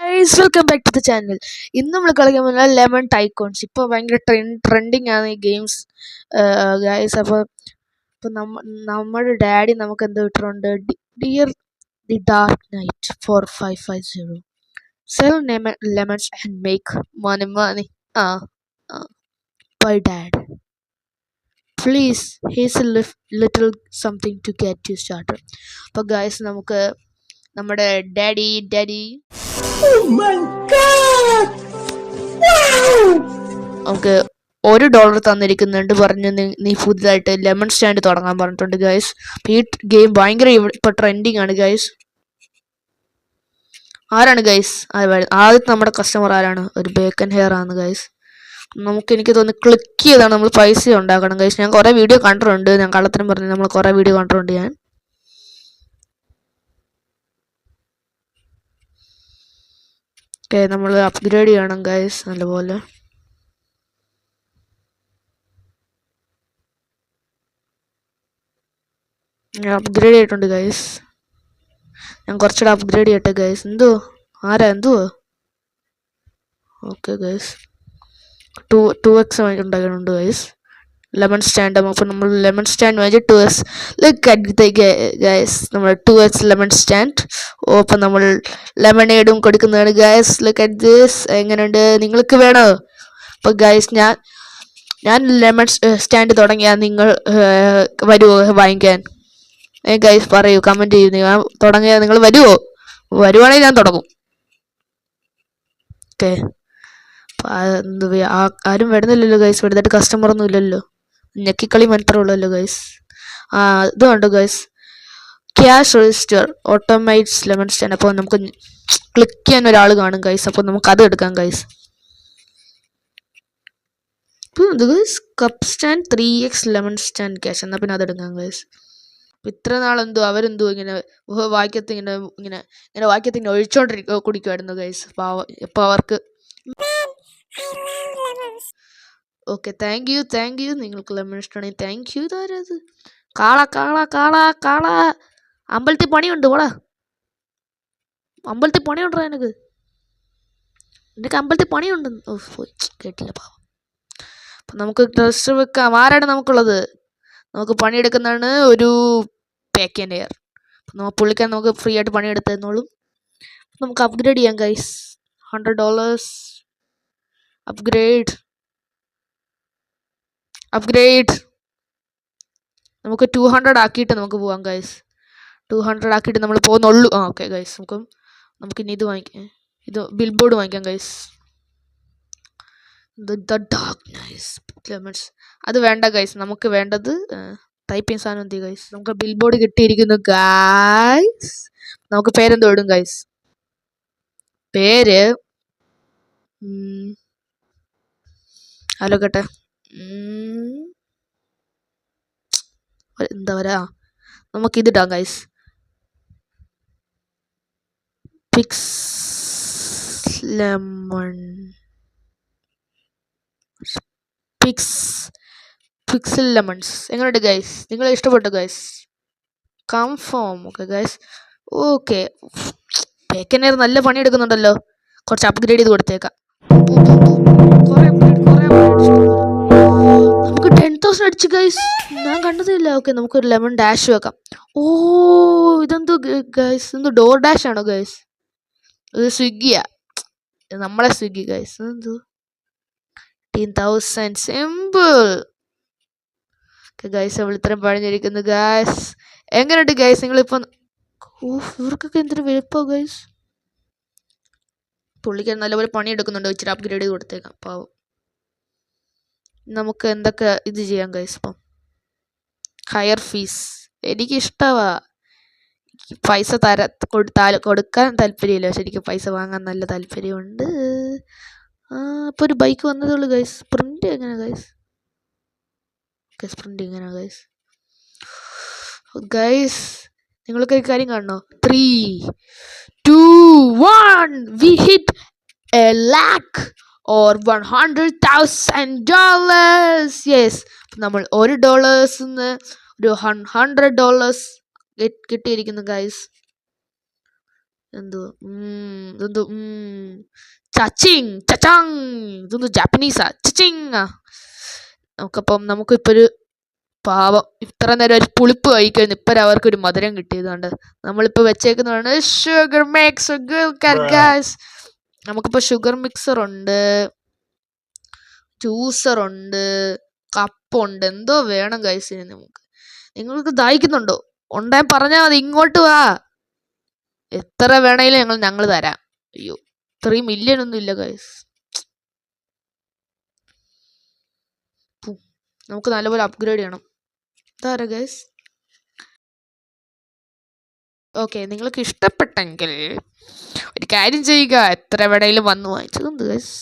Guys welcome back to the channel. ഇന്ന് നമ്മൾ കളിക്കാൻ പോകുന്ന ലെമൺ ടൈക്കോൺസ്. ഇപ്പോൾ ഭയങ്കര ട്രെൻഡിങ് ആണ് ഈ ഗെയിംസ് ഗൈസ്. അപ്പോൾ നമ്മുടെ ഡാഡി നമുക്ക് എന്ത് ഇട്ടിട്ടുണ്ട്? Dear the dark night 4550 sell lemons and make money. ആ bye dad please here's a little something to get you started. അപ്പോൾ ഗൈസ് നമുക്ക് നമ്മുടെ ഡാഡി നമുക്ക് $1 തന്നിരിക്കുന്നുണ്ട്. പറഞ്ഞു നീ പുതുതായിട്ട് ലെമൺ സ്റ്റാൻഡ് തുടങ്ങാൻ പറഞ്ഞിട്ടുണ്ട് ഗൈസ്. ഈ ഗെയിം ഭയങ്കര ഇപ്പൊ ട്രെൻഡിങ് ആണ് ഗൈസ്. ആരാണ് ഗൈസ് ആദ്യത്തെ നമ്മുടെ കസ്റ്റമർ ആരാണ്? ഒരു ബേക്കൻ ഹെയർ ആണ് ഗൈസ്. എനിക്ക് തോന്നുന്നു ക്ലിക്ക് ചെയ്താണ് നമ്മൾ പൈസ ഉണ്ടാക്കണം ഗൈസ്. ഞാൻ കുറെ വീഡിയോ കണ്ടിട്ടുണ്ട്. ഞാൻ കള്ളത്തിനും പറഞ്ഞു, നമ്മൾ കുറെ വീഡിയോ കണ്ടിട്ടുണ്ട് ഞാൻ. ഓക്കെ, നമ്മൾ അപ്ഗ്രേഡ് ചെയ്യണം ഗൈസ് നല്ലപോലെ. ഞാൻ അപ്ഗ്രേഡ് ചെയ്തിട്ടുണ്ട് ഗൈസ്. ഞാൻ കുറച്ചുകൂടെ അപ്ഗ്രേഡ് ചെയ്യട്ടെ ഗൈസ്. എന്തുവോ okay guys. 2x ഉണ്ടാക്കിയിട്ടുണ്ട് ഗൈസ് ലെമൺ സ്റ്റാൻഡ്. അപ്പോൾ നമ്മൾ ലെമൺ സ്റ്റാൻഡ് വാങ്ങിച്ച് 2x ഗൈസ്. നമ്മൾ 2x ലെമൺ സ്റ്റാൻഡ്. അപ്പം നമ്മൾ ലെമണേഡും കൊടുക്കുന്നതാണ് ഗൈസ്. Look at this. എങ്ങനെയുണ്ട്? നിങ്ങൾക്ക് വേണോ? അപ്പോൾ ഗൈസ് ഞാൻ ലെമൺ സ്റ്റാൻഡ് തുടങ്ങിയാൽ നിങ്ങൾ വരുമോ വാങ്ങിക്കാൻ? ഗൈസ് പറയൂ, കമൻറ്റ് ചെയ്യൂ. ഞാൻ തുടങ്ങിയാൽ നിങ്ങൾ വരുമോ? വരുവാണെങ്കിൽ ഞാൻ തുടങ്ങും. ഓക്കെ, ആരും വരുന്നില്ലല്ലോ ഗൈസ്. വലുതായിട്ട് കസ്റ്റമർ ഒന്നും ഇല്ലല്ലോ. ഞെക്കിക്കളി മാത്രമുള്ളല്ലോ ഗൈസ്. ഇതുണ്ട് guys, cash register automates lemon stand. അപ്പോൾ നമുക്ക് ക്ലിക്ക് ചെയ്യാൻ ഒരാൾ കാണും ഗൈസ്. അപ്പോൾ നമുക്ക് അത് എടുക്കാം guys. Guys cup stand 3x lemon stand cash. എന്നാൽ പിന്നെ അതെടുക്കാം ഗൈസ്. ഇത്ര നാളെന്തോ അവരെന്തോ ഇങ്ങനെ വാക്യത്തിങ്ങനെ കുടിക്കുമായിരുന്നു ഗൈസ്. അപ്പോൾ അവർക്ക് ഓക്കെ, താങ്ക് യു. നിങ്ങൾക്ക് ലെമൺ ഇഷ്ടമാണെങ്കിൽ താങ്ക് യു. ഇതാരത്? കാള അമ്പലത്തിൽ പണിയുണ്ട്. പോടാ, അമ്പലത്തിൽ പണിയുണ്ടോ എനിക്ക് അമ്പലത്തിൽ പണിയുണ്ടെന്ന്. പോയി കേട്ടില്ല പാവം. അപ്പം നമുക്ക് ഡ്രസ്സ് വെക്കാം. ആരാണ് നമുക്കുള്ളത്? നമുക്ക് പണിയെടുക്കുന്നതാണ് ഒരു ബേക്കൻ ഹെയർ. പുള്ളിക്കാൻ നമുക്ക് ഫ്രീ ആയിട്ട് പണിയെടുത്ത് തന്നോളും. നമുക്ക് അപ്ഗ്രേഡ് ചെയ്യാം ഗൈസ്. $100 അപ്ഗ്രേഡ്. നമുക്ക് 200 ആക്കിയിട്ട് നമുക്ക് പോവാം ഗൈസ്. 200 ആക്കിയിട്ട് നമ്മൾ പോകുന്നുള്ളൂ. ഓക്കെ ഗൈസ്, നമുക്കിനി ഇത് വാങ്ങിക്കാം. ഇത് ബിൽ ബോർഡ് വാങ്ങിക്കാം guys. The dark night lemons. അത് വേണ്ട ഗൈസ്. നമുക്ക് വേണ്ടത് ടൈപ്പിംഗ് സാധനം എന്ത് ഗൈസ്. നമുക്ക് ബിൽ ബോർഡ് കിട്ടിയിരിക്കുന്നു ഗൈസ്. നമുക്ക് പേരെന്തോ ഇടും ഗൈസ്. പേര് ആലോക്കട്ടെ. എന്താ പറയാ, നമുക്കിതിടാം guys. Pix lemon pixel lemons. എങ്ങനെയുണ്ട് ഗൈസ്? നിങ്ങൾ ഇഷ്ടപ്പെട്ടു guys? Confirm. Okay guys. Okay, ബേക്കനേർ നല്ല പണിയെടുക്കുന്നുണ്ടല്ലോ. കുറച്ച് അപ്ഗ്രേഡ് ചെയ്ത് കൊടുത്തേക്കാം. നമുക്ക് 10,000 അടിച്ചു ഗൈസ്. ഞാൻ കണ്ടതില്ല. ഓക്കെ, നമുക്കൊരു ലെമൺ ഡാഷ് വെക്കാം. ഇതെന്തോ ഗൈസ്? ഡോർ ഡാഷ് ആണോ ഗൈസ്? ഇത് സ്വിഗ്ഗിയാ, നമ്മളെ സ്വിഗ്ഗി ഗൈസ്. എന്തോ 10,000 സിമ്പിൾ. ഗൈസ് നമ്മൾ ഇത്രയും പഴഞ്ഞിരിക്കുന്നു ഗൈസ്. എങ്ങനെയുണ്ട് ഗൈസ്? നിങ്ങളിപ്പം ഇവർക്കൊക്കെ എന്തൊരു വെളുപ്പോ ഗൈസ്. പുള്ളിക്ക് നല്ലപോലെ പണിയെടുക്കുന്നുണ്ട്. ഇച്ചിരി അപ്ഗ്രേഡ് ചെയ്ത് കൊടുത്തേക്കാം പാവം. നമുക്ക് എന്തൊക്കെ ഇത് ചെയ്യാം ഗൈസ്. ഇപ്പം ഹയർ ഫീസ് എനിക്ക് ഇഷ്ടമാ. പൈസ കൊടുക്കാൻ താല്പര്യമില്ല, പക്ഷെ എനിക്ക് പൈസ വാങ്ങാൻ നല്ല താല്പര്യമുണ്ട്. അപ്പോൾ ഒരു ബൈക്ക് വന്നതേ ഉള്ളൂ ഗൈസ്. സ്പ്രിന്റ് എങ്ങനെ ഗൈസ്? സ്പ്രിന്റ് എങ്ങനെ ഗൈസ്? നിങ്ങൾക്ക് ഒരു കാര്യം കാണണോ? 3, 2, 1 we hit a lakh or $100,000. Yes, നമ്മൾ $1 ഒരു $100 കിട്ടിയിരിക്കുന്നു ഗൈസ്. എന്തോ ഇതെന്തോ ചച്ചിങ് ചച്ചാങ് ഇതൊന്ന് ജാപ്പനീസാ ചച്ചിങ്. നമുക്കിപ്പോൾ ഒരു പാവം ഇത്ര നേരം ഒരു പുളിപ്പ് കഴിക്കുന്നു, ഇപ്പം അവർക്കൊരു മധുരം കിട്ടിയതുകൊണ്ട് നമ്മളിപ്പോൾ വെച്ചേക്കുന്നതാണ് ഷുഗർ മിക്സ്. നമുക്കിപ്പോൾ ഷുഗർ മിക്സർ ഉണ്ട്, ജ്യൂസർ ഉണ്ട്, കപ്പുണ്ട്. എന്തോ വേണം ഗൈസ് നമുക്ക്? നിങ്ങൾക്ക് ദാഹിക്കുന്നുണ്ടോ? ഉണ്ടാൻ പറഞ്ഞാൽ മതി, ഇങ്ങോട്ട് വാ. എത്ര വേണേലും ഞങ്ങൾ തരാം. അയ്യോ 3 മില്യൺ ഒന്നും ഇല്ല ഗൈസ്. നമുക്ക് നല്ലപോലെ അപ്ഗ്രേഡ് ചെയ്യണം. ഇതാരാ ഗൈസ്? ഓക്കെ, നിങ്ങൾക്ക് ഇഷ്ടപ്പെട്ടെങ്കിൽ ഒരു കാര്യം ചെയ്യുക, എത്ര വേണേലും വന്ന് വാങ്ങിച്ചത് ഗൈസ്.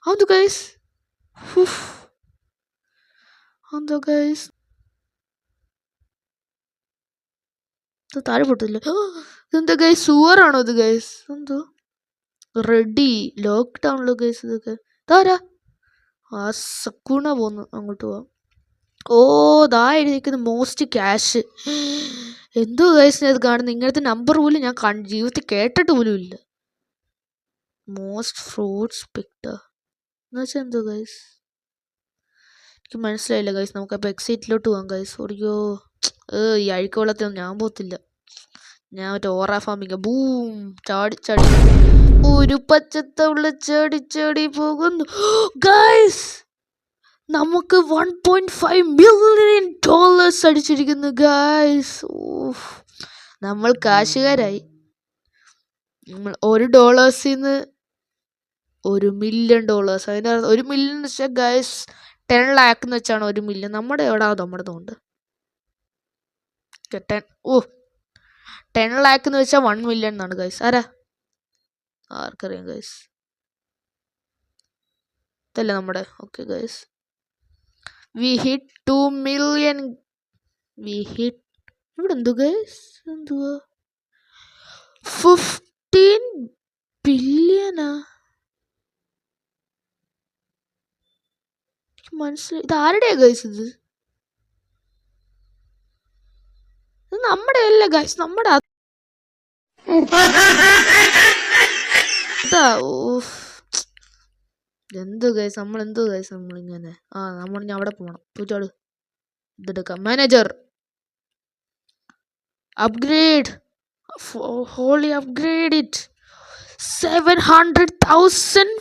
How guys? എന്തോ ഗൈസ് ഇത് താഴെ പൊട്ടില്ല. ഇതെന്താ ഗൈസ്? സുവറാണോ ഇത് ഗൈസ്? എന്തോ റെഡി ലോക്ക്ഡൗണിലോ ഗൈസ്? ഇതൊക്കെ താരാ? ആ സക്കൂണ പോന്നു, അങ്ങോട്ട് പോവാം. ഓ ദാ എഴുതിയിരിക്കുന്നു മോസ്റ്റ് ക്യാഷ്. എന്തോ ഗൈസ് ഞാൻ ഇത് കാണുന്നു, ഇങ്ങനത്തെ നമ്പർ പോലും ഞാൻ ജീവിതത്തിൽ കേട്ടിട്ട് പോലും ഇല്ല. മോസ്റ്റ് ഫ്രൂട്ട്സ് പിക്ട് എന്നുവെച്ചാൽ എന്തോ ഗൈസ്? എനിക്ക് മനസ്സിലായില്ല ഗൈസ്. നമുക്കപ്പോൾ എക്സൈറ്റിലോട്ട് പോകാം ഗൈസ്. ഓടിയോ ഈ അഴുക്ക് വെള്ളത്തിലൊന്നും ഞാൻ പോകത്തില്ല. ഞാൻ മറ്റേ ഓറ ഫാമിങ് ബൂം ചാടി ചാടി ഒരു പച്ചത്തവള ചാടി ചാടി പോകുന്നു ഗൈസ്. നമുക്ക് $1.5 മില്യൺ അടിച്ചിരിക്കുന്നു ഗൈസ്. നമ്മൾ കാശുകാരായി. നമ്മൾ $1 $1 മില്യൺ. അതിൻ്റെ $1 മില്യൺ എന്ന് വെച്ചാൽ ഗൈസ് 10 lakh എന്ന് വെച്ചാണ് 1 മില്യൺ. നമ്മുടെ നമ്മുടെ തോണ്ട് 10 lakh എന്ന് വെച്ചാൽ 1 മില്യൺ എന്നാണ് ഗൈസ്. ആർക്കറിയാം ഗൈസ്? ഇതല്ലേ നമ്മുടെ. Okay guys, we hit 2 million. ഇവിടെ എന്തോ ഗൈസ്? എന്തുവാ 15 ബില്യനാ? മനസ്സിലായി. ഇത് ആരുടെയാ ഗൈസ്? ഇത് നമ്മുടെ അല്ല ഗൈസ്, നമ്മുടെ എന്തോ ഗൈസ് നമ്മളിങ്ങനെ നമ്മളിനി അവിടെ പോകണം. പൂച്ചാട് ഇതെടുക്കാം. Manager upgrade holy upgrade it 700,000.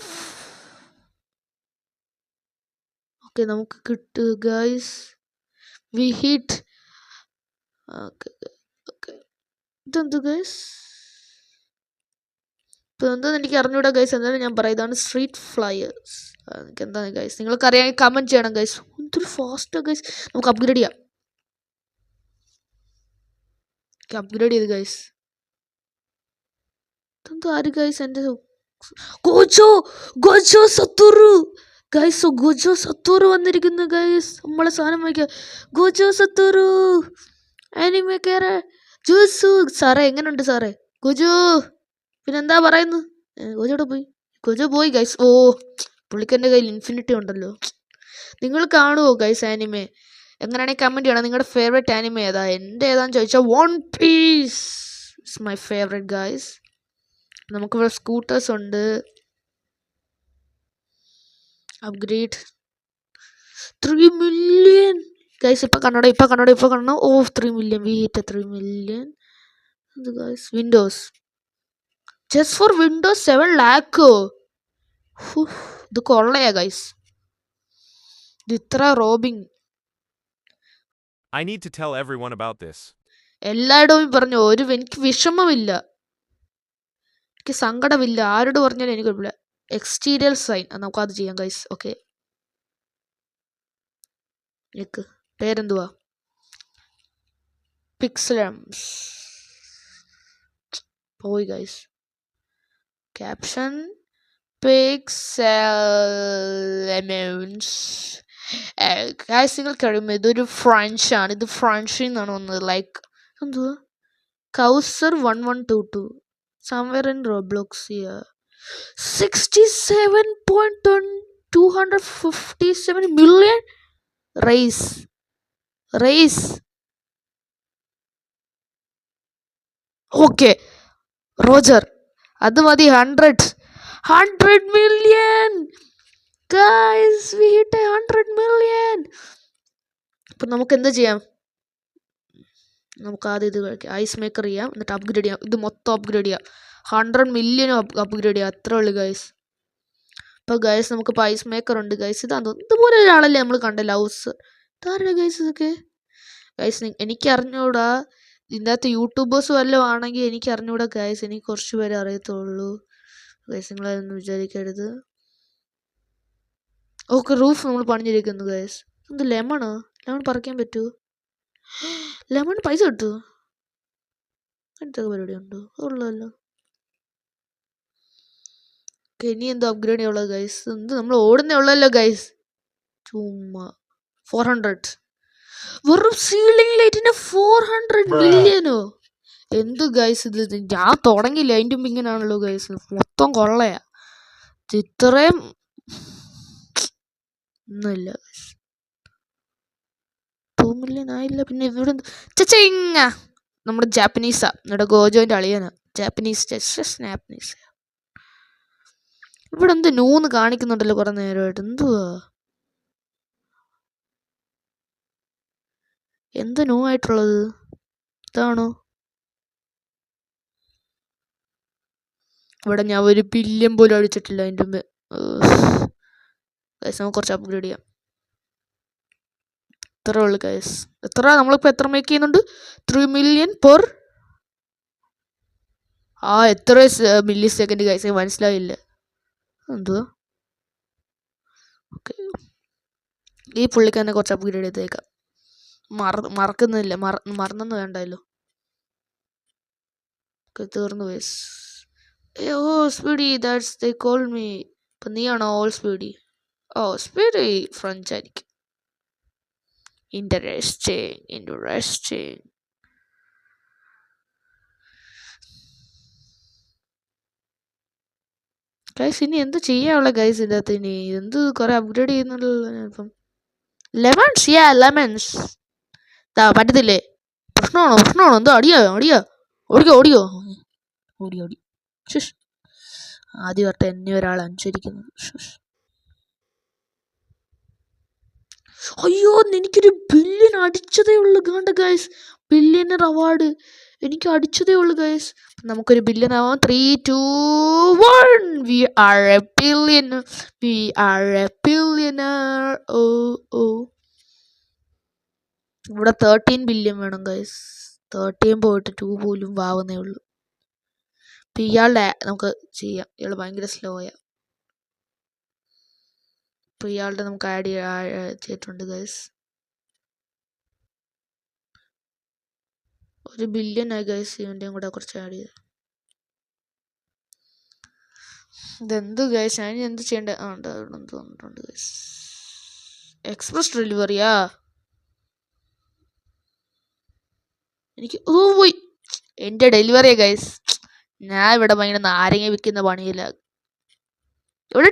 Okay നമുക്ക് കിട്ടുക ഗൈസ്. We hit. ഓക്കെ ഇതെന്ത് ഗൈസ്? ഇപ്പോൾ എന്താണെന്ന് എനിക്ക് അറിഞ്ഞൂടാ ഗൈസ്. എന്തായാലും ഞാൻ പറയാം, ഇതാണ് സ്ട്രീറ്റ് ഫ്ലയേഴ്സ്. എനിക്ക് എന്താണ് ഗൈസ്? നിങ്ങൾക്ക് അറിയാമെങ്കിൽ കമൻറ്റ് ചെയ്യണം ഗൈസ്. എന്തൊരു ഫാസ്റ്റാണ് ഗൈസ്. നമുക്ക് അപ്ഗ്രേഡ് ചെയ്യാം. അപ്ഗ്രേഡ് ചെയ്ത് ഗൈസ്. ഇതെന്തോ ആര് ഗൈസ്? എൻ്റെ ഗോജോ സത്തോറു ഗൈസ്. ഗോജോ സത്തോറു വന്നിരിക്കുന്നു ഗൈസ്. നമ്മളെ സാധനം വാങ്ങിക്കാം. ഗോജോ സത്തോറു ആനിമേ കേറ് ജൂസു. സാറേ എങ്ങനെയുണ്ട് സാറേ? ഗോജോ പിന്നെന്താ പറയുന്നു? ഗോജോ പോയി ഗൈസ്. പുള്ളിക്കെൻ്റെ കയ്യിൽ ഇൻഫിനിറ്റി ഉണ്ടല്ലോ. നിങ്ങൾ കാണുമോ ഗൈസ് ആനിമേ? എങ്ങനെയാണെങ്കിൽ കമൻറ്റ് ചെയ്യണം. നിങ്ങളുടെ ഫേവറേറ്റ് ആനിമേ ഏതാ? എൻ്റെ ഏതാന്ന് ചോദിച്ചാൽ one piece it's my favourite guys. നമുക്കിവിടെ സ്കൂട്ടേഴ്സ് ഉണ്ട്. Upgrade 3 million guys. ഇപ്പം കണ്ണട 3 million. We hit 3 million guys. Windows just for windows 7 lakh. ഇത് കൊള്ളയാ ഗൈസ്. ഇത് ഇത്ര robbing. I need to tell everyone about this. എല്ലാവരോടും പറഞ്ഞു. എനിക്ക് വിഷമമില്ല, എനിക്ക് സങ്കടമില്ല. ആരോട് പറഞ്ഞാലും എനിക്ക് കുഴപ്പമില്ല. എക്സ്റ്റീരിയർ സൈൻ നമുക്കത് ചെയ്യാം ഗൈസ്. ഓക്കെ എനിക്ക് പേരെന്തുവാ? പിക്സലംസ് പോയി ഗൈസ്. Caption pixel lemons guys. നിങ്ങൾക്കറിയുമ്പോൾ ഇതൊരു ഫ്രഞ്ചാണ്. ഇത് ഫ്രഞ്ചിൽ നിന്നാണ് വന്നത്. ലൈക്ക് എന്തുവാ കൗസർ 1122 somewhere in Roblox here. 67.257 million raise. Race. Okay roger, അത് മതി. 100 million guys, we hit 100 million. അപ്പം നമുക്ക് എന്താ ചെയ്യാം? നമുക്ക് ആദ്യം ഇത് കളിക്കാം, ഐസ് മേക്കർ ചെയ്യാം, എന്നിട്ട് അപ്ഗ്രേഡ് ചെയ്യാം. ഇത് മൊത്തം അപ്ഗ്രേഡ് ചെയ്യാം. 100 million അപ്ഗ്രേഡ് ചെയ്യാം, അത്രേ ഉള്ളൂ ഗൈസ്. അപ്പോൾ ഗൈസ് നമുക്കിപ്പോൾ ഐസ് മേക്കർ ഉണ്ട് ഗൈസ്. ഇതാന്ന് ഇതുപോലെ ഒരാളല്ലേ നമ്മൾ കണ്ടല്ലോ, ഹൗസ്. ഇതാരുടെ ഗൈസ് ഇതൊക്കെ? ഗൈസ് എനിക്ക് അറിഞ്ഞൂടാ, ഇതിൻ്റെ അകത്ത് യൂട്യൂബേഴ്സ് വല്ലതും ആണെങ്കിൽ എനിക്ക് അറിഞ്ഞൂടാ ഗൈസ്. എനിക്ക് കുറച്ച് പേരെ അറിയത്തുള്ളൂ ഗൈസ്, നിങ്ങളതൊന്നും വിചാരിക്കരുത്. ഓക്കെ, റൂഫ് നമ്മൾ പണിഞ്ഞിരിക്കുന്നു ഗൈസ്. എന്ത് ലെമണോ? ലെമൺ പറിക്കാൻ പറ്റുമോ? ലെമൺ പൈസ കിട്ടുമോ? എന്തൊക്കെ പരിപാടി ഉണ്ടോ? ഉള്ളല്ലോ. ഇനി എന്തോ അപ്ഗ്രേഡ് ചെയ്യാനുള്ളത് ഗൈസ്? എന്ത് നമ്മൾ ഓടുന്നേ ഉള്ളല്ലോ ഗൈസ്. ചുമ്മാ 400. വെറും സീലിംഗ് ലൈറ്റിന് 400 million. എന്ത് ഗൈസ് ഇത്? ഞാൻ തുടങ്ങിയില്ല, അതിൻ്റെ മുമ്പ് ഇങ്ങനെയാണല്ലോ ഗൈസ്. മൊത്തം കൊള്ളയാ. ഇത്രയും ഒന്നുമില്ല. 2 million ആയില്ല. പിന്നെ ഇവിടെ ചച്ചിങ്ങ നമ്മുടെ ജാപ്പനീസാ, നമ്മുടെ ഗോജോൻ്റെ അളിയനാ. ജാപ്പനീസ് സ്നാപ്പനീസ്. ഇവിടെ എന്ത് നൂന്ന് കാണിക്കുന്നുണ്ടല്ലോ കുറെ നേരമായിട്ട്. എന്തുവാ എന്ത് ന്യൂ ആയിട്ടുള്ളത്? ഇതാണോ? ഇവിടെ ഞാൻ 1 billion പോലും അടിച്ചിട്ടില്ല അതിൻ്റെ മുമ്പ്. ഗൈസ് നമുക്ക് കുറച്ച് അപ്ഗ്രേഡ് ചെയ്യാം. ഇത്രേ ഉള്ളു ഗൈസ്. എത്ര നമ്മളിപ്പോൾ എത്ര മേക്ക് ചെയ്യുന്നുണ്ട്? 3 million പെർ. എത്ര മില്ലി സെക്കൻഡ് ഗൈസ്? മനസ്സിലായില്ല. എന്തുവാ? ഓക്കെ, ഈ പുള്ളിക്ക് തന്നെ കുറച്ച് അപ്ഗ്രേഡ് ചെയ്തേക്കാം. മറക്കുന്നില്ല, മറന്നെന്ന് വേണ്ടല്ലോ. തീർന്നു guys. Oh speedy, that's they call me. ഇപ്പം നീയാണോ all speedy? Oh speedy French ആയിരിക്കും. ഇൻട്രസ്റ്റിംഗ്. ഗൈസ് ഇനി എന്ത് ചെയ്യാനുള്ള ഗൈസ് ഇതിൻ്റെ അകത്ത്? ഇനി എന്ത് കുറെ അപ്ഗ്രേഡ് ചെയ്യുന്നുണ്ടല്ലോ ഇപ്പം. ലെമൺസ് പറ്റത്തില്ലേ? പ്രശ്നമാണോ? എന്തോ ഓടിയോ. ഓടി. ആദ്യം ഓർത്ത് എന്നെ ഒരാൾ അനുസരിക്കുന്നു. അയ്യോ, എനിക്കൊരു ബില്യൺ അടിച്ചതേ ഉള്ളു. കണ്ട ഗൈസ്, ബില്യണർ അവാർഡ് എനിക്ക് അടിച്ചതേ ഉള്ളു ഗൈസ്. നമുക്കൊരു ബില്യൺ ആവാം. 3, 2, 1. We are a billionaire. ഓ ഇവിടെ 13 billion വേണം ഗൈസ്. 13 പോയിട്ട് 2 പോലും ആവുന്നേ ഉള്ളൂ. ഇപ്പം ഇയാളുടെ നമുക്ക് ചെയ്യാം. ഇയാൾ ഭയങ്കര സ്ലോയാ. ഇപ്പം ഇയാളുടെ നമുക്ക് ആഡ് ചെയ്തിട്ടുണ്ട് ഗൈസ്. 1 billion ആയി ഗൈസ്. ഇവൻ്റെയും കൂടെ കുറച്ച് ആഡ് ചെയ്ത്. ഇതെന്ത് ഗൈസ്? ഞാൻ എന്ത് ചെയ്യേണ്ടത്? തോന്നിട്ടുണ്ട് ഗൈസ്. എക്സ്പ്രസ് ഡെലിവറിയാ എനിക്ക്. പോയി എൻ്റെ ഡെലിവറിയാ ഗൈസ്. ഞാൻ ഇവിടെ ഭയങ്കര നാരങ്ങ വിൽക്കുന്ന പണിയില്ല. ഇവിടെ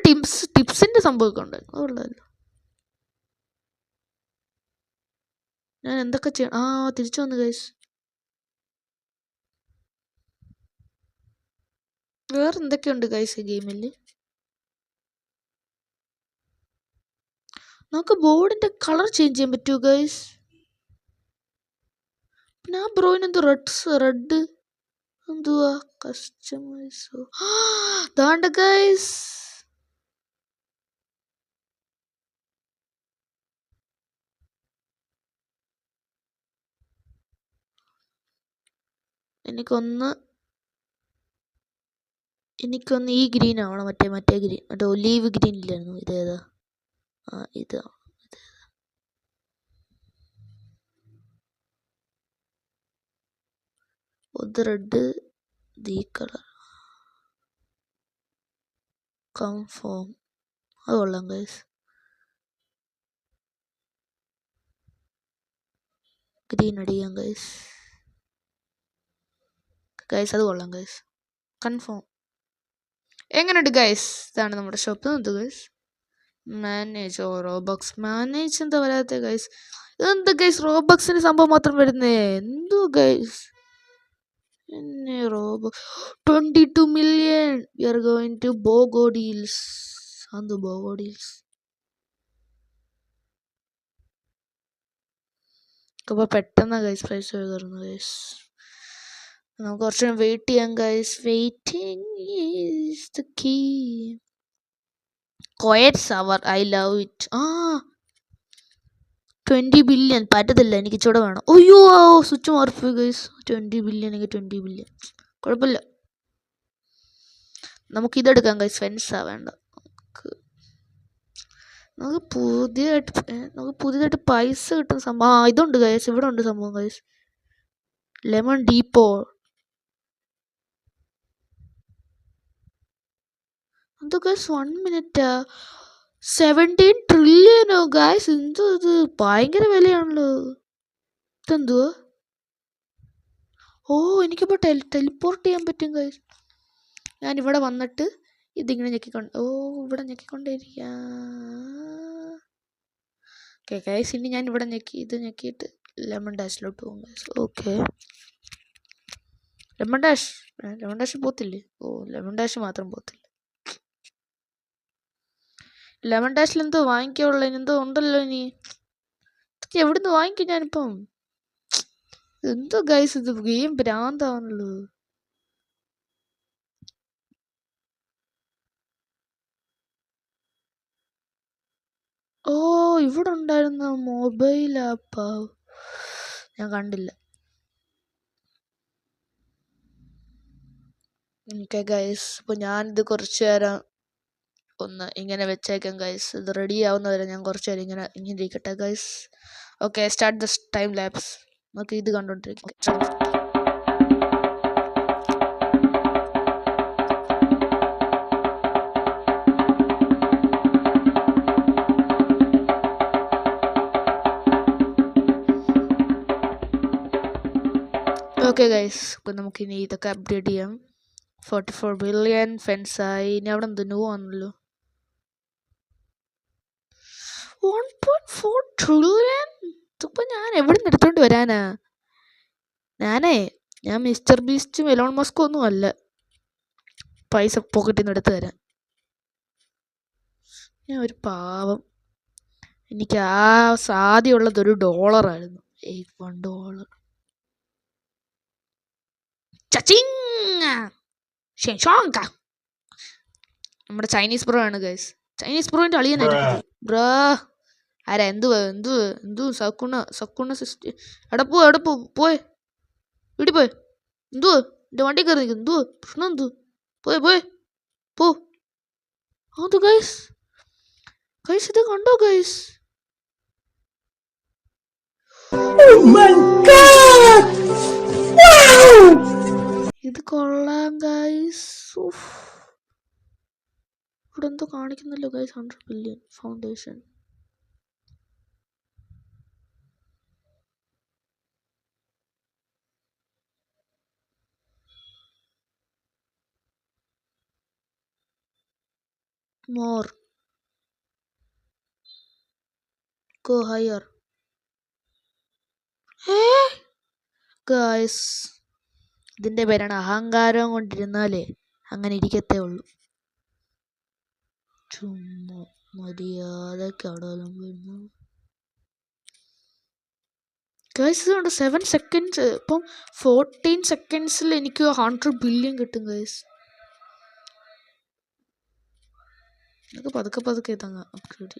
ടിപ്സിൻ്റെ സംഭവമൊക്കെ ഉണ്ട്. അതുള്ളതല്ലോ. ഞാൻ എന്തൊക്കെ ചെയ്യണം? തിരിച്ചു വന്നു ഗൈസ്. വേറെ എന്തൊക്കെയുണ്ട് ഗൈസ് ഈ ഗെയിമിൽ? നമുക്ക് ബോർഡിന്റെ കളർ ചേഞ്ച് ചെയ്യാൻ പറ്റുമോ ഗൈസ്? പിന്നെ ബ്രോയിനെന്തോ റെഡ് എന്തുവാ? കസ്റ്റമൈസോ ദാണ്ട ഗൈസ്. എനിക്കൊന്ന് ഈ ഗ്രീൻ ആവണം. മറ്റേ ഗ്രീൻ, മറ്റേ ഒലീവ് ഗ്രീൻ ഇല്ലായിരുന്നു? ഇതേതാ? ഇതാ. ഇത് റെഡ്, ഈ കളർ കൺഫേം. അത് കൊള്ളാം ഗൈസ്. ഗ്രീൻ അടിക്കാം ഗൈസ്. അത് കൊള്ളാം ഗൈസ്. കൺഫേം. എങ്ങനെയുണ്ട് ഗൈസ്? ഇതാണ് നമ്മുടെ ഷോപ്പ്. എന്ത് ഗൈസ്? മാനേജ് റോബക്സ് മാനേജ് എന്താ വരാത്തെ ഗൈസ്? ഇതെന്താ ഗൈസ് റോബക്സിന് സംഭവം മാത്രം വരുന്നേ? എന്തോ ഗൈസ് എന്നെ 22 million. We are going to BOGO deals. അത് BOGO deals. അപ്പോൾ പെട്ടെന്ന് ഗൈസ് പ്രൈസ് കയറുന്നു ഗൈസ്. നമുക്ക് കുറച്ച് വെയിറ്റ് ചെയ്യാം guys. Waiting is the key. Quite sour I love it. 20 billion പറ്റത്തില്ല, എനിക്ക് ഇച്ചിടെ വേണം. അയ്യോ സ്വിച്ച് മാറിപ്പോയി ഗൈസ്. 20 billion എനിക്ക് 20 billion കുഴപ്പമില്ല. നമുക്ക് ഇതെടുക്കാം ഗൈസ്. ഫെൻസാ വേണ്ട. നമുക്ക് പുതിയതായിട്ട് പൈസ കിട്ടുന്ന സംഭവം ഇതുണ്ട് ഗൈസ്. ഇവിടെ ഉണ്ട് സംഭവം ഗൈസ്. ലെമൺ ഡീപ്പോ. എന്തോ ഗൈസ് 1 minute 17 trillion ഗൈസ്. എന്തോ ഇത് ഭയങ്കര വിലയാണല്ലോ. ഇതെന്തുവാ? എനിക്കിപ്പോൾ ടെലിപ്പോർട്ട് ചെയ്യാൻ പറ്റും ഗൈസ്. ഞാനിവിടെ വന്നിട്ട് ഇതിങ്ങനെ ഇവിടെ ഞെക്കിക്കൊണ്ടേയിരിക്കുക. ഓക്കെ ഗൈസ്, ഇനി ഞാൻ ഇവിടെ ഞെക്കിയിട്ട് ലെമൺ ഡാഷിലോട്ട് പോകും ഗൈസ്. ഓക്കെ ലെമൺ ഡാഷ് പോത്തില്ലേ? ലെമൺ ഡാഷ് മാത്രം പോത്തില്ല. ലെമൺ ഡാഷിൽ എന്തോ വാങ്ങിക്കാനുള്ള എന്തോ ഉണ്ടല്ലോ. ഇനി ഇതൊക്കെ എവിടുന്ന് വാങ്ങിക്കും ഞാനിപ്പം? എന്തോ ഗൈസ് ഇത് ഗെയിം ഭ്രാന്താണല്ലോ. ഇവിടെ ഉണ്ടായിരുന്ന മൊബൈൽ ആപ്പാ, ഞാൻ കണ്ടില്ല. ഓക്കെ ഗൈസ്, ഇപ്പോൾ ഞാനിത് കുറച്ച് നേരം ഒന്ന് ഇങ്ങനെ വെച്ചേക്കാം ഗൈസ്. ഇത് റെഡി ആവുന്നവരെ ഞാൻ കുറച്ച് നേരം ഇങ്ങനെ ഇരിക്കട്ടെ guys. Okay, start the time lapse. നമുക്ക് ഇത് കണ്ടോണ്ടിരിക്കാം. ഓക്കെ ഗൈസ്, അപ്പോൾ നമുക്കിനി ഇതൊക്കെ അപ്ഡേറ്റ് ചെയ്യാം. 44 billion ഫെൻസായി. ഇനി അവിടെ എന്ത് ന്യൂ ആണല്ലോ. 1.4 trillion. ഇതിപ്പോൾ ഞാൻ എവിടെ നിന്ന് എടുത്തോണ്ട് വരാനാ? ഞാൻ മിസ്റ്റർ ബീസ്റ്റും എലോൺ മസ്കും ഒന്നും അല്ല പൈസ പോക്കറ്റിൽ നിന്ന് എടുത്ത് തരാൻ. ഞാൻ ഒരു പാവം. എനിക്ക് സാധ്യമുള്ളത് $1 $1. നമ്മുടെ ചൈനീസ് ബ്രോ ആണ് ഗൈസ്. ചൈനീസ് ബ്രോന്റെ അളിയനായിരിക്കും ബ്രോ. ആരാ? എന്തു സക്കുണ സിസ്റ്റർ. എവിടെ പോയി വീട്ടിൽ പോയി. എൻ്റെ വണ്ടി കയറി നിൽക്കുന്നു. പ്രശ്നം പോയി പോ. അത് ഗൈസ് ഇത് കണ്ടോ ഗൈസ്? ഇത് കൊള്ളാം ഗൈസ്. ഇവിടെ എന്തോ കാണിക്കുന്നല്ലോ guys. 100 billion foundation. more, go higher. Guys, ഇതിൻ്റെ പേരാണ് അഹങ്കാരം കൊണ്ടിരുന്നാലേ അങ്ങനെ ഇരിക്കത്തേ ഉള്ളൂ. ചുമ്മാ മര്യാദക്ക് അടവലം വരുന്നു ഗൈസ്. ഇതുകൊണ്ട് 7 seconds. ഇപ്പം 14 seconds എനിക്ക് 100 billion കിട്ടും ഗൈസ്. എനിക്ക് പതുക്കെ ഇതങ്ങ് അപ്ഗ്രേഡ്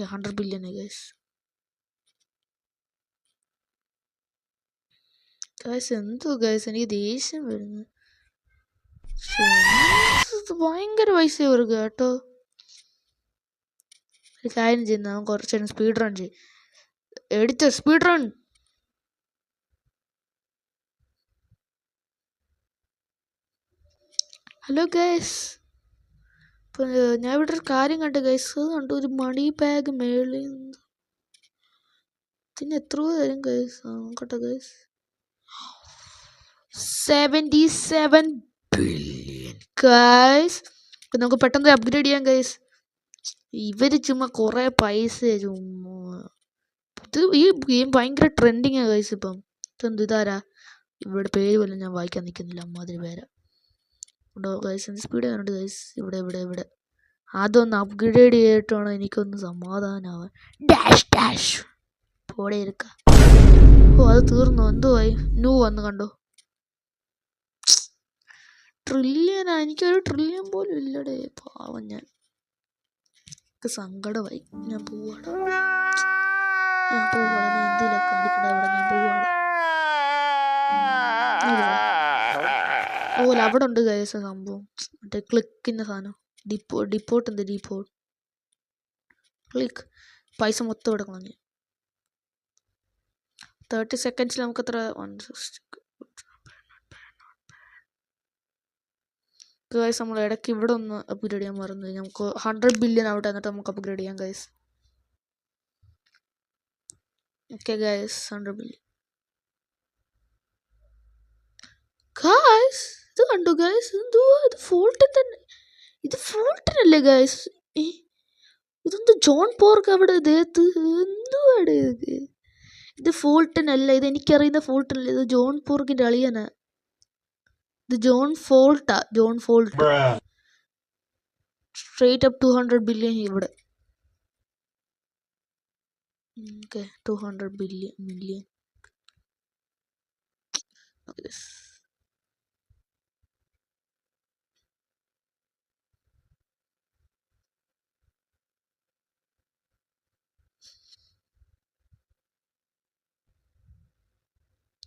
100 billion ഗൈസ്. എന്തോ ഗൈസ് എനിക്ക് ദേഷ്യം വരുന്നു. ഭയങ്കര പൈസ ഇവർക്ക് കേട്ടോ. ഒരു കാര്യം ചെയ്യുന്ന കുറച്ച് സ്പീഡ് റൺ ചെയ്യും. Editor speed run. Hello guys, ഇപ്പം ഞാൻ ഇവിടെ ഒരു കാര്യം കണ്ടു ഗൈസ്. കണ്ടു ഒരു മണി ബാഗ് മേളിൽ നിന്ന്. ഇതിന് എത്ര രൂപ തരും ഗൈസ്? നോക്കട്ടെ ഗൈസ്. 77 billion guys. അപ്പം നമുക്ക് പെട്ടെന്ന് അപ്ഗ്രേഡ് ചെയ്യാം ഗൈസ്. ഇവർ ചുമ്മാ കുറേ പൈസ ചുമ്മാ. ഇത് ഈ ഗെയിം ഭയങ്കര ട്രെൻഡിങ്ങാണ് ഗൈസ് ഇപ്പം. ഇതെന്ത് ഇതാരാ? ഇവിടെ പേര് പോലും ഞാൻ വായിക്കാൻ നിൽക്കുന്നില്ല, അമ്മാതിരി പേരാ. ഉണ്ടോ ഗൈസ്? എന്ത് സ്പീഡ് ആണുണ്ട് ഗൈസ്. ഇവിടെ അതൊന്ന് അപ്ഗ്രേഡ് ചെയ്തിട്ടാണ് എനിക്കൊന്ന് സമാധാനമാവാൻ. ഡാഷ് പോടെ ഇരിക്ക. ഓ അത് തീർന്നു. എന്തുവായി? ന്യൂ വന്ന് കണ്ടോ? ട്രില്യനാ? എനിക്കൊരു ട്രില്യൻ പോലും ഇല്ലടേ. പാവം ഞാൻ. സങ്കടമായി. ഞാൻ പോവാടാ. നീ എന്തിലൊക്കെ കാണിക്കണേ അവിടെ? ഞാൻ പോവാടാ. ഓ അവിടെ ഉണ്ട് ഗൈസ് സംഭവം. മറ്റേ ക്ലിക്കിൻ്റെ സാധനം. Depot click. പൈസ മൊത്തം ഇവിടെ കളഞ്ഞു. 30 സെക്കൻഡ്സിൽ നമുക്ക് എത്ര? 160 ഗൈസ്. നമ്മൾ ഇടയ്ക്ക് ഇവിടെ ഒന്ന് അപ്ഗ്രേഡ് ചെയ്യാൻ മറന്നു. നമുക്ക് 100 ബില്യൺ ആവട്ടെ, എന്നിട്ട് നമുക്ക് അപ്ഗ്രേഡ് ചെയ്യാം guys. Okay guys, 100 billion guys. ഇത് കണ്ടു ഗൈസ്. എന്തുവാ ഇത്? ഫോൾട്ടിൻ തന്നെ. ഇത് ഫോൾട്ടിനല്ലേ ഗൈസ്? ഇതെന്ത് ജോൺ പോർക്ക് അവിടെ ദേഹത്ത്? എന്തുവാടെ ഇത്? ഇത് ഫോൾട്ടിനല്ല. ഇത് എനിക്കറിയുന്ന ഫോൾട്ടിനല്ല. ഇത് ജോൺ പോർക്കിൻ്റെ അളിയനാ. ഇത് ജോൺ ഫോൾട്ടാ. സ്ട്രേറ്റ് അപ്പ് 200 ബില്യൺ ഇവിടെ. Okay, 200 million.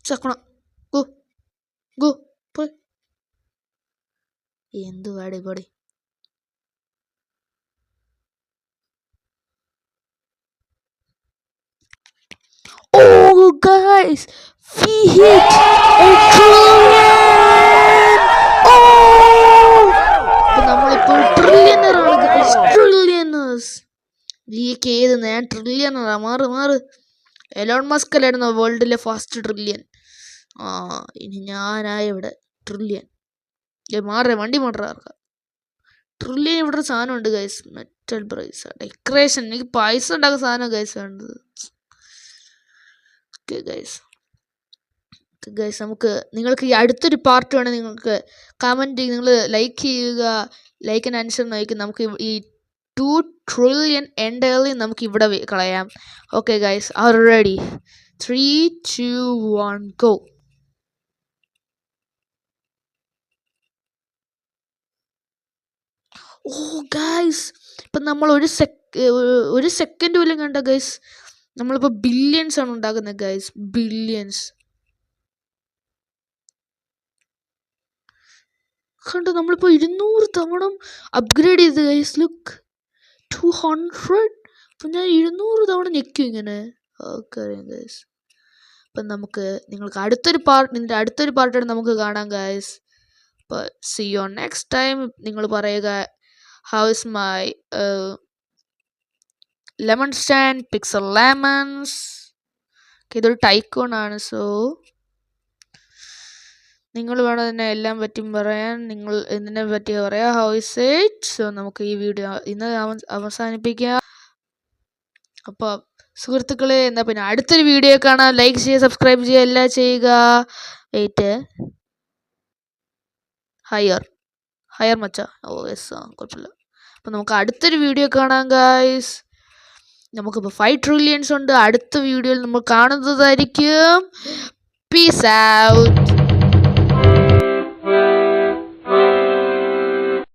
ചക്കണ ഗോ പോയി. എന്തുവാടെ ഇവിടെ? Oh guys, we hit a trillion! Oh! നമ്മളിപ്പോൾ ട്രില്യണറാണ് ഗൈസ്. ട്രില്യണേഴ്സ്. ലീക്ക് ചെയ്ത് ഞാൻ ട്രില്യണറാ. മാറ്. എലോൺ മസ്ക് അല്ലായിരുന്നു വേൾഡിലെ ഫസ്റ്റ് ട്രില്യൺ. ഇനി ഞാനായി ഇവിടെ ട്രില്യൺ. വണ്ടി മാറാർക്കാം. ട്രില്യൺ ഇവിടെ ഒരു സാധനം ഉണ്ട് ഗൈസ്. Metal price decoration. എനിക്ക് പൈസ ഉണ്ടാക്കുന്ന സാധനം ഗൈസ് വേണ്ടത്. ഗൈസ് നമുക്ക് നിങ്ങൾക്ക് ഈ അടുത്തൊരു പാർട്ട് വേണം. നിങ്ങൾക്ക് കമൻറ്റ് നിങ്ങൾ ലൈക്ക് ചെയ്യുക. ലൈക്കിന് ആൻസർ നോക്കി നമുക്ക് ഈ 2 ട്രില്യൺ എൻഡേർലി നമുക്ക് ഇവിടെ കളയാം. Okay guys, are ready? 3, 2, 1 go. Oh guys, ഇപ്പം നമ്മൾ ഒരു സെക്കൻഡ് പോലും കണ്ട ഗൈസ്. നമ്മളിപ്പോൾ ബില്യൺസ് ആണ് ഉണ്ടാക്കുന്നത് ഗൈസ്. ബില്യൺസ് കണ്ടോ? നമ്മളിപ്പോൾ 200 തവണ അപ്ഗ്രേഡ് ചെയ്ത് ഗൈസ്. ലുക്ക്, 200. അപ്പം ഞാൻ 200 തവണ ഞെക്കും ഇങ്ങനെ. ഓക്കെ ഗൈസ്, അപ്പം നിങ്ങൾക്ക് ഇതിൻ്റെ അടുത്തൊരു പാർട്ടാണ് നമുക്ക് കാണാം ഗൈസ്. അപ്പോൾ see you on next time. നിങ്ങൾ പറയുക how is my lemon stand pixel lemons. ഇതൊരു ടൈക്കോൺ ആണ്. സോ നിങ്ങൾ വേണം ഇതിനെ എല്ലാം പറ്റി പറയാൻ. നിങ്ങൾ ഇതിനെ പറ്റി പറയാം. How is it? സോ നമുക്ക് ഈ വീഡിയോ ഇന്ന് അവസാനിപ്പിക്കാം. അപ്പോൾ സുഹൃത്തുക്കളെ, എന്നാൽ പിന്നെ അടുത്തൊരു വീഡിയോ കാണാം. ലൈക്ക് ചെയ്യുക, സബ്സ്ക്രൈബ് ചെയ്യുക, എല്ലാം ചെയ്യുക. വെയിറ്റ്, ഹയർ മച്ച. ഓ യെസ്, കുഴപ്പമില്ല. അപ്പം നമുക്ക് അടുത്തൊരു വീഡിയോ കാണാം ഗൈസ്. നമുക്കിപ്പോൾ 5 ട്രില്യൺസ് ഉണ്ട്. അടുത്ത വീഡിയോയിൽ നമ്മൾ കാണുന്നതായിരിക്കും. Peace out.